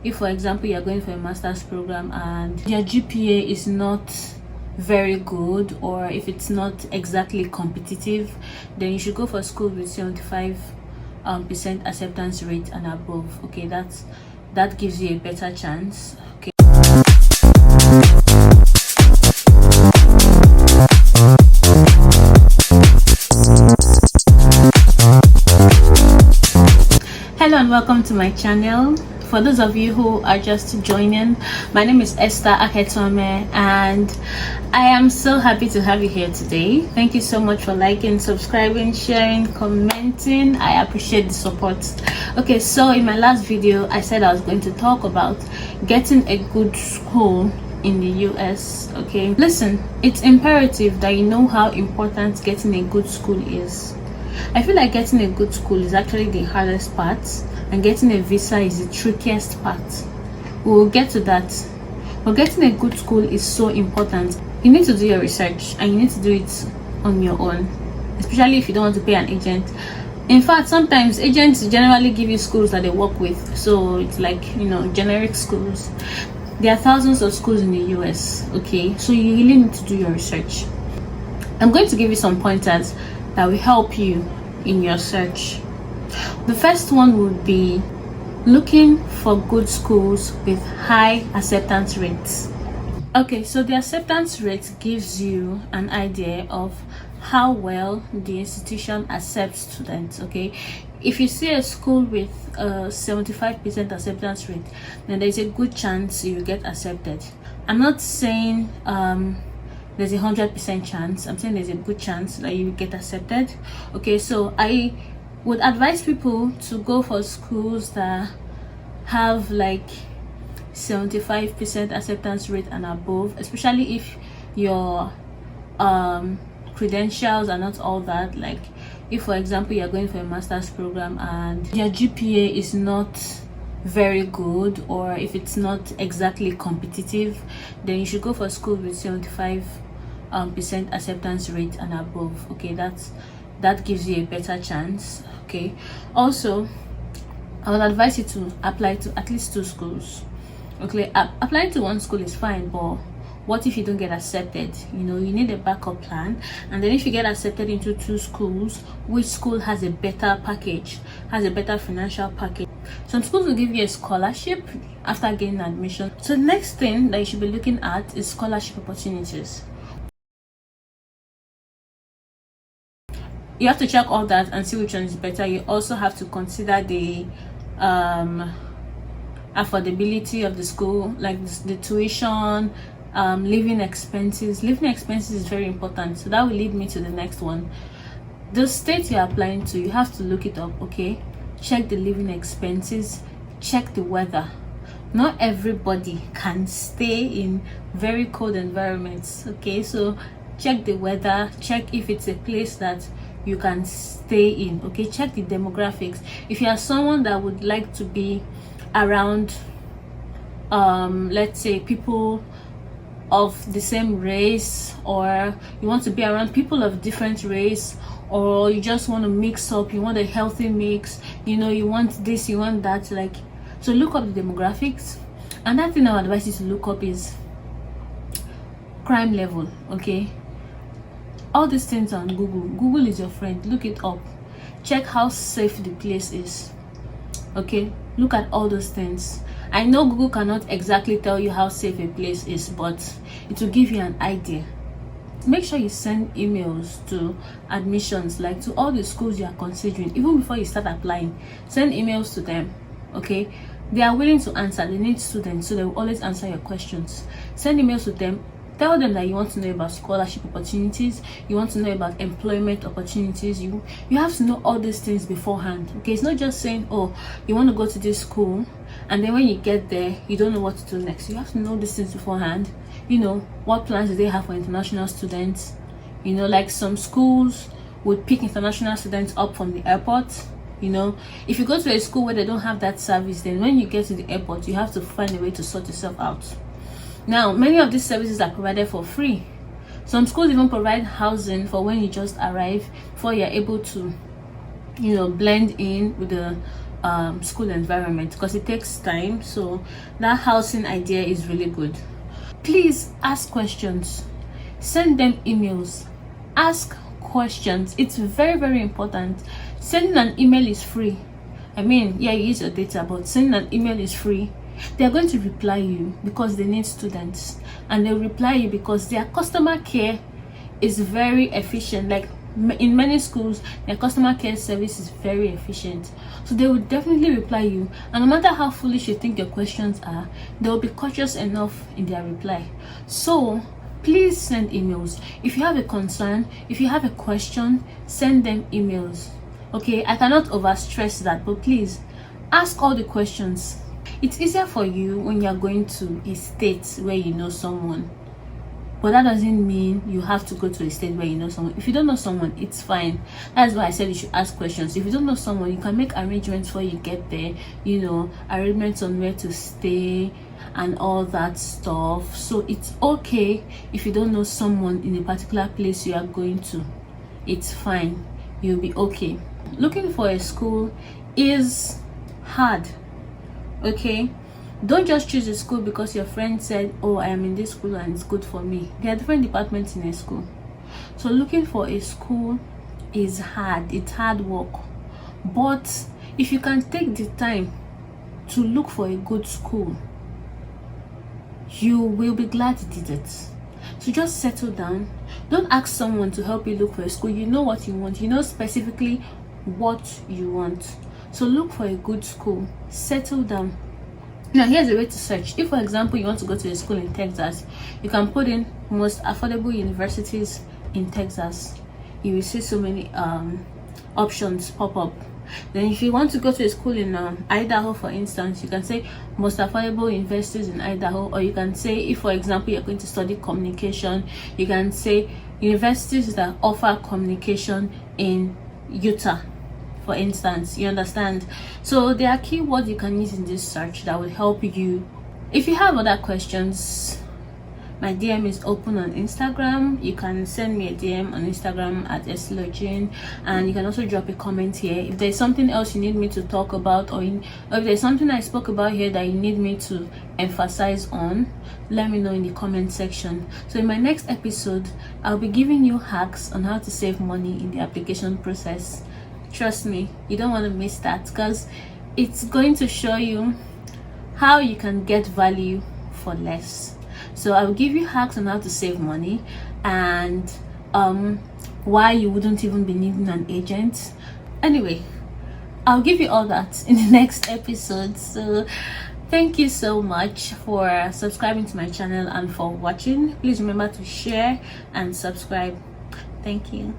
if for example you're going for a master's program and your GPA is not very good, or if it's not exactly competitive, then you should go for school with 75% acceptance rate and above. Okay, that gives you a better chance. Okay. Hello and welcome to my channel. For those of you who are just joining, my name is Esther Aketome and I am so happy to have you here today. Thank you so much for liking, subscribing, sharing, commenting. I appreciate the support. Okay, so in my last video I said I was going to talk about getting a good school in the US. Okay, listen, it's imperative that you know how important getting a good school is. I feel like getting a good school is actually the hardest part, and getting a visa is the trickiest part. We will get to that. But getting a good school is so important. You need to do your research and you need to do it on your own, especially if you don't want to pay an agent. In fact, sometimes agents generally give you schools that they work with, so it's like, you know, generic schools. There are thousands of schools in the US, okay? So you really need to do your research. I'm going to give you some pointers that will help you in your search. The first one would be looking for good schools with high acceptance rates. Okay, so the acceptance rate gives you an idea of how well the institution accepts students. Okay, if you see a school with a 75% acceptance rate, then there's a good chance you will get accepted. I'm not saying there's a 100% chance. I'm saying there's a good chance that you will get accepted. Okay, so I would advise people to go for schools that have like 75% acceptance rate and above, especially if your credentials are not all that. Like if for example you're going for a master's program and your GPA is not very good, or if it's not exactly competitive, then you should go for school with 75% acceptance rate and above. Okay, that gives you a better chance. Okay, also I would advise you to apply to at least 2 schools. Okay, applying to one school is fine, but what if you don't get accepted? You know, you need a backup plan. And then if you get accepted into 2 schools, which school has a better package, has a better financial package? Some schools will give you a scholarship after gaining admission. So the next thing that you should be looking at is scholarship opportunities. You have to check all that and see which one is better. You also have to consider the affordability of the school, like the tuition, living expenses. Living expenses is very important, so that will lead me to the next one. The state you're applying to, you have to look it up. Okay, check the living expenses, check the weather. Not everybody can stay in very cold environments. Okay, so check the weather, check if it's a place that you can stay in. Okay, check the demographics. If you are someone that would like to be around let's say people of the same race, or you want to be around people of different race, or you just want to mix up, you want a healthy mix, you know, you want this, you want that, like, so look up the demographics. Another thing I would advise you to look up is crime level. Okay, all these things on Google is your friend. Look it up, check how safe the place is. Okay, look at all those things. I know Google cannot exactly tell you how safe a place is, but it will give you an idea. Make sure you send emails to admissions, like to all the schools you are considering. Even before you start applying, send emails to them. Okay, they are willing to answer. They need students, so they will always answer your questions. Send emails to them. Tell them that you want to know about scholarship opportunities, you want to know about employment opportunities. You have to know all these things beforehand. Okay, it's not just saying, oh, you want to go to this school, and then when you get there you don't know what to do next. You have to know these things beforehand. You know, what plans do they have for international students? You know, like some schools would pick international students up from the airport. You know, if you go to a school where they don't have that service, then when you get to the airport you have to find a way to sort yourself out. Now, many of these services are provided for free. Some schools even provide housing for when you just arrive, before you're able to, you know, blend in with the school environment, because it takes time. So that housing idea is really good. Please ask questions, send them emails, ask questions. It's very, very important. Sending an email is free. I mean, yeah, you use your data, but sending an email is free. They're going to reply you because they need students, and they'll reply you because their customer care is very efficient. Like in many schools, their customer care service is very efficient, so they will definitely reply you. And no matter how foolish you think your questions are, they will be cautious enough in their reply. So please send emails. If you have a concern, if you have a question, send them emails. Okay, I cannot overstress that, but please ask all the questions. It's easier for you when you're going to a state where you know someone, but that doesn't mean you have to go to a state where you know someone. If you don't know someone, it's fine. That's why I said you should ask questions. If you don't know someone, you can make arrangements before you get there, you know, arrangements on where to stay and all that stuff. So it's okay if you don't know someone in a particular place you are going to. It's fine, you'll be okay. Looking for a school is hard. Okay, don't just choose a school because your friend said, oh, I am in this school and it's good for me. There are different departments in a school, so looking for a school is hard. It's hard work, but if you can take the time to look for a good school, you will be glad you did it. So just settle down. Don't ask someone to help you look for a school. You know what you want. You know specifically what you want. So look for a good school, settle down. Now here's a way to search. If for example you want to go to a school in Texas, you can put in most affordable universities in Texas. You will see so many options pop up. Then if you want to go to a school in Idaho, for instance, you can say most affordable universities in Idaho. Or you can say, if for example you're going to study communication, you can say universities that offer communication in Utah, for instance. You understand? So there are keywords you can use in this search that will help you. If you have other questions, my DM is open on Instagram. You can send me a DM on Instagram at Eslogin, and you can also drop a comment here. If there's something else you need me to talk about, or if there's something I spoke about here that you need me to emphasize on, let me know in the comment section. So in my next episode, I'll be giving you hacks on how to save money in the application process. Trust me, you don't want to miss that, because it's going to show you how you can get value for less. So I will give you hacks on how to save money, and why you wouldn't even be needing an agent. Anyway, I'll give you all that in the next episode. So thank you so much for subscribing to my channel and for watching. Please remember to share and subscribe. Thank you.